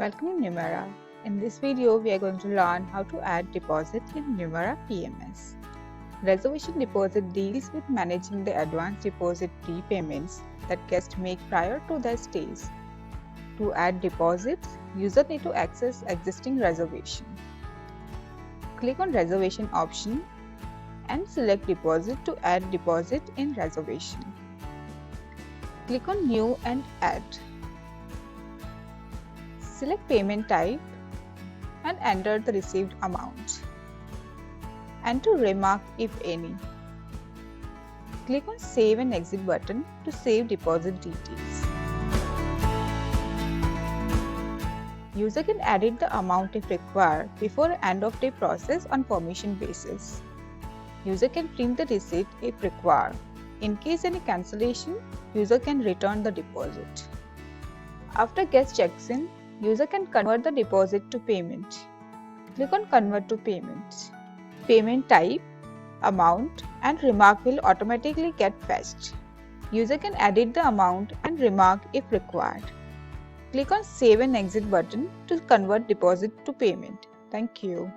Welcome to Numerah. In this video, we are going to learn how to add deposit in Numerah PMS. Reservation deposit deals with managing the advance deposit prepayments that guests make prior to their stays. To add deposits, users need to access existing reservation. Click on Reservation option and select Deposit to add deposit in reservation. Click on New and Add. Select payment type and enter the received amount. Enter remark if any. Click on Save and Exit button to save deposit details. User can edit the amount if required before end of day process on permission basis. User can print the receipt if required. In case any cancellation, user can return the deposit. After guest checks in, user can convert the deposit to payment. Click on Convert to Payment. Payment type, amount and remark will automatically get fetched. User can edit the amount and remark if required. Click on Save and Exit button to convert deposit to payment. Thank you.